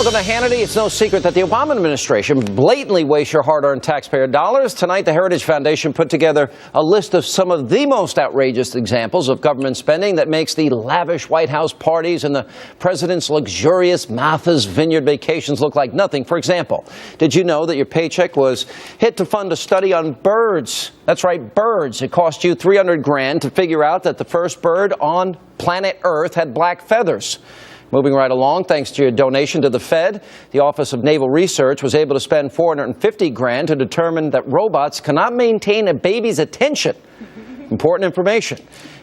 Welcome to Hannity. It's no secret that the Obama administration blatantly wastes your hard-earned taxpayer dollars. Tonight, the Heritage Foundation put together a list of some of the most outrageous examples of government spending that makes the lavish White House parties and the president's luxurious Martha's Vineyard vacations look like nothing. For example, did you know that your paycheck was hit to fund a study on birds? That's right, birds. It cost you $300 grand to figure out that the first bird on planet Earth had black feathers. Moving right along, thanks to your donation to the Fed, the Office of Naval Research was able to spend $450 grand to determine that robots cannot maintain a baby's attention. Important information.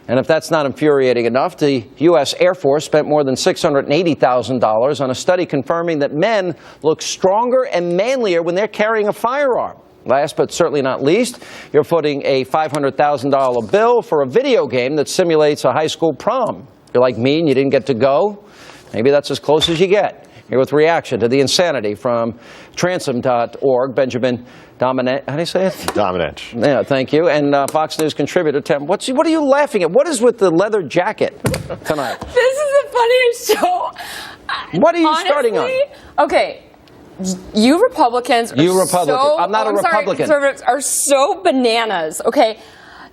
And if that's not infuriating enough, the U.S. Air Force spent more than $680,000 on a study confirming that men look stronger and manlier when they're carrying a firearm. Last but certainly not least, you're footing a $500,000 bill for a video game that simulates a high school prom. If you're like me and you didn't get to go, maybe that's as close as you get. Here with reaction to the insanity from Transom.org, Benjamin Domenech. How do you say it? Domenech. Yeah, thank you. And Fox News contributor Tim. What are you laughing at? What is with the leather jacket tonight? This is the funniest show. What are you starting on? Okay. You Republicans are I'm not a Republican. Conservatives are so bananas, okay?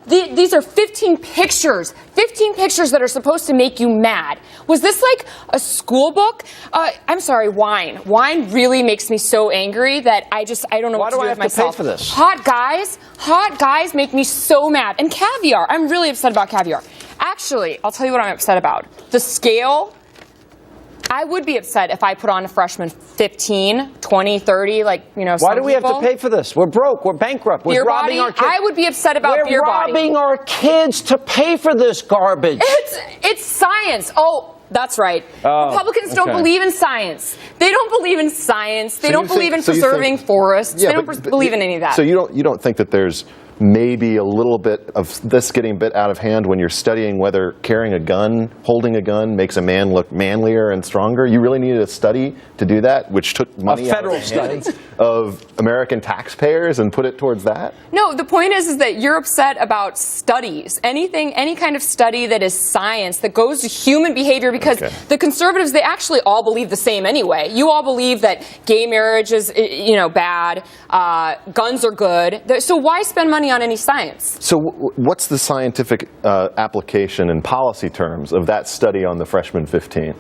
These are 15 pictures that are supposed to make you mad. Was this like a school book? I'm sorry, wine. Wine really makes me so angry that I don't know what to do with myself. Why do I have to pay for this? Hot guys make me so mad. And caviar, I'm really upset about caviar. Actually, I'll tell you what I'm upset about. The scale. I would be upset if I put on a freshman 15, 20, 30, like, you know, Why do we have to pay for this? We're broke. We're bankrupt. We're robbing our kids. I would be upset about beer body. We're robbing our kids to pay for this garbage. It's science. Oh, that's right. Republicans don't believe in science. They don't believe in science. They don't believe in preserving forests. They don't believe in any of that. So you don't think that there's maybe a little bit of this getting a bit out of hand when you're studying whether carrying a gun, holding a gun, makes a man look manlier and stronger? You really needed a study to do that, which took money out of the hands of American taxpayers and put it towards that? No, the point is that you're upset about studies. Any kind of study that is science, that goes to human behavior, because the conservatives, they actually all believe the same anyway. You all believe that gay marriage is, bad, guns are good. So why spend money on any science? So what's the scientific application in policy terms of that study on the freshman 15?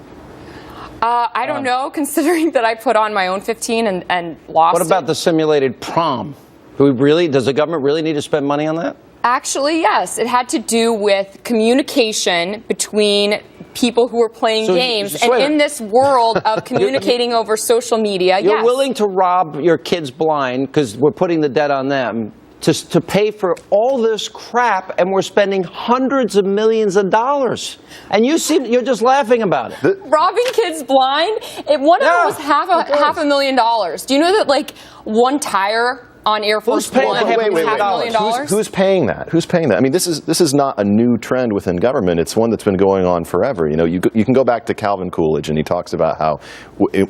I don't know, considering that I put on my own 15 and lost What about the simulated prom? Does the government really need to spend money on that? Actually, yes. It had to do with communication between people who were playing games. And in this world of communicating over social media, You're willing to rob your kids blind, because we're putting the debt on them, to pay for all this crap, and we're spending hundreds of millions of dollars. And you're just laughing about it. Robbing kids blind? One of them was half $500,000. Do you know that, like, one tire on Air Force One was $500,000? Who's paying that? Who's paying that? I mean, this is not a new trend within government. It's one that's been going on forever. You know, you can go back to Calvin Coolidge, and he talks about how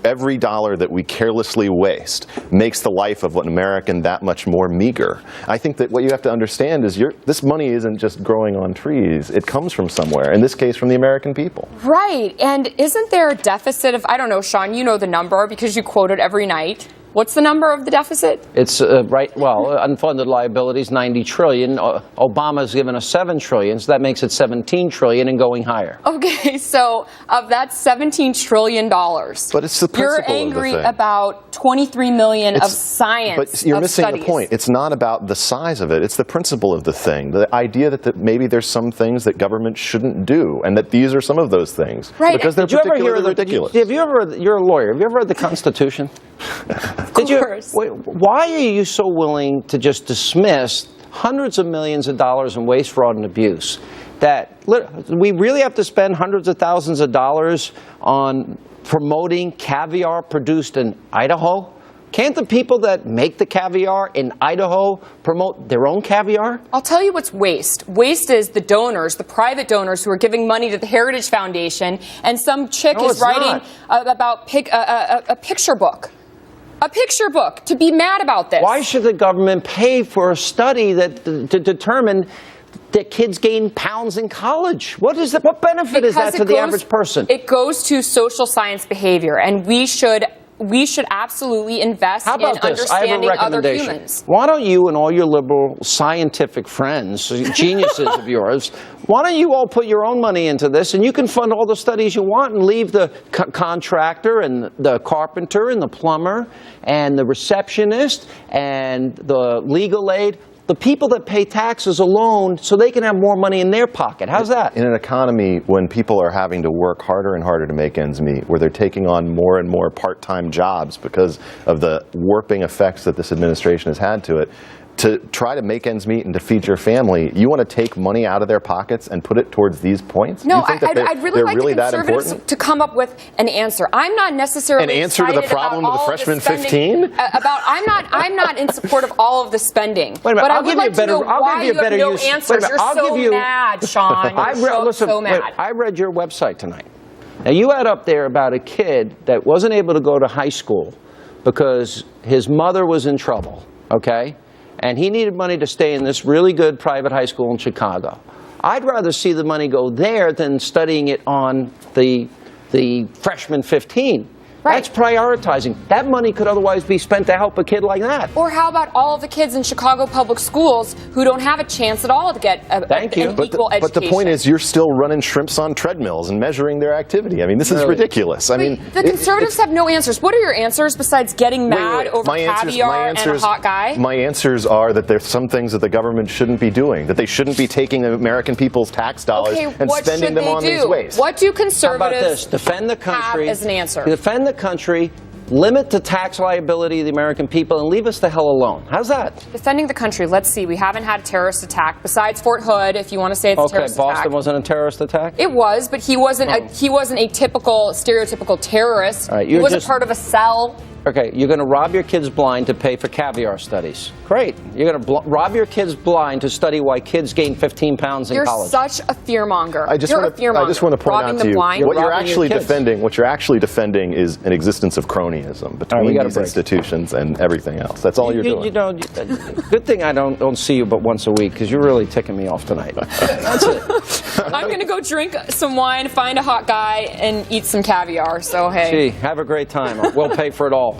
every dollar that we carelessly waste makes the life of an American that much more meager. I think that what you have to understand is this money isn't just growing on trees. It comes from somewhere, in this case from the American people. Right. And isn't there a deficit of, I don't know, Sean, you know the number because you quote it every night. What's the number of the deficit? It's unfunded liabilities, $90 trillion. Obama's given us $7 trillion, so that makes it $17 trillion and going higher. Okay, so of that $17 trillion, but it's the you're angry about $23 million of science. But you're missing the point. It's not about the size of it. It's the principle of the thing. The idea that maybe there's some things that government shouldn't do, and that these are some of those things. Right. Because they're particularly ridiculous. You're a lawyer. Have you ever read the Constitution? Of course. Why are you so willing to just dismiss hundreds of millions of dollars in waste, fraud, and abuse? That we really have to spend hundreds of thousands of dollars on promoting caviar produced in Idaho? Can't the people that make the caviar in Idaho promote their own caviar? I'll tell you what's waste. Waste is the donors, the private donors who are giving money to the Heritage Foundation, and some chick is writing about a picture book. A picture book, to be mad about this. Why should the government pay for a study to determine that kids gain pounds in college? What benefit is that to the average person? It goes to social science behavior, and we should we should absolutely invest How about in this? I have a understanding other recommendation. humans. Why don't you and all your liberal scientific friends, geniuses of yours, why don't you all put your own money into this, and you can fund all the studies you want and leave the contractor and the carpenter and the plumber and the receptionist and the legal aid, the people that pay taxes alone, so they can have more money in their pocket. How's that? In an economy when people are having to work harder and harder to make ends meet, where they're taking on more and more part-time jobs because of the warping effects that this administration has had to it, to try to make ends meet and to feed your family, you want to take money out of their pockets and put it towards these points? No, you think that I'd really like the conservatives to come up with an answer. I'm not necessarily an answer to the problem of the freshman 15. I'm not in support of all of the spending. Wait a minute, but I'll I would give like you a better. to know I'll why give you a better have no use. answers. Wait a minute, You're I'll so give you. mad, Sean. You're so mad. I read your website tonight. Now you had up there about a kid that wasn't able to go to high school because his mother was in trouble. Okay. And he needed money to stay in this really good private high school in Chicago. I'd rather see the money go there than studying it on the freshman 15. Right. That's prioritizing. That money could otherwise be spent to help a kid like that. Or how about all of the kids in Chicago public schools who don't have a chance at all to get an equal education? But the point is, you're still running shrimps on treadmills and measuring their activity. I mean, this is ridiculous. I mean, the conservatives have no answers. What are your answers besides getting mad over caviar and a hot guy? My answers are that there's some things that the government shouldn't be doing, that they shouldn't be taking the American people's tax dollars and spending them on these ways. What do conservatives How about this? Defend the country. have as an answer? Defend the country, limit the tax liability of the American people, and leave us the hell alone. How's that? Defending the country. Let's see. We haven't had a terrorist attack besides Fort Hood, if you want to say it's a terrorist attack. Okay, Boston wasn't a terrorist attack? It was, but he wasn't a typical, stereotypical terrorist. All right, he wasn't part of a cell. Okay, you're going to rob your kids blind to pay for caviar studies. Great. You're going to rob your kids blind to study why kids gain 15 pounds in college. You're such a fearmonger. I just want to point out to you, what you're actually defending is an existence of cronyism between these institutions and everything else. That's all you're doing. You know, good thing I don't see you but once a week, because you're really ticking me off tonight. That's it. I'm going to go drink some wine, find a hot guy, and eat some caviar. So, hey. Gee, have a great time. We'll pay for it all.